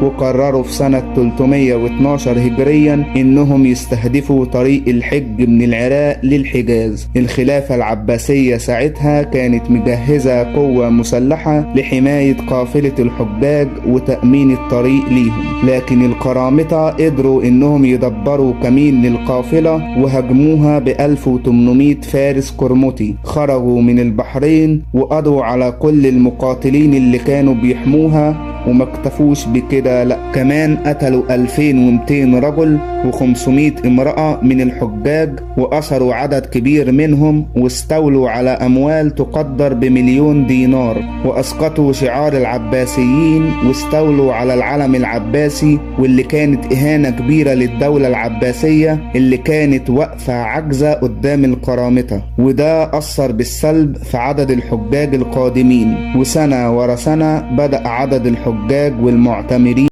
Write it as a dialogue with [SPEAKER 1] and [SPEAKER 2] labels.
[SPEAKER 1] وقرروا في سنة 312 هجريا إنهم يستهدفوا طريق الحج من العراق للحجاز. الخلافة العباسية ساعتها كانت مجهزة قوة مسلحة لحماية قافلة الحجاج وتأمين الطريق ليهم، لكن القرامطة قدروا إنهم يدبروا كمين للقافلة وهجموها ب1800 فارس قرمطي. خرجوا من البحرين وقضوا على كل المقاتلين اللي كانوا بيحموها، وما اكتفوش بكده، لا كمان قتلوا 2200 رجل و500 امرأة من الحجاج، وأسروا عدد كبير منهم، واستولوا على أموال تقدر ب1,000,000 دينار، وأسقطوا شعار العباسيين، واستولوا على العلم العباسي، واللي كانت إهانة كبيرة للدولة العباسية اللي كانت واقفة عاجزة قدام القرامطة. وده أثر بالسلب في عدد الحجاج القادمين، وسنة ورا سنة بدأ عدد الحجاج والمعتمرين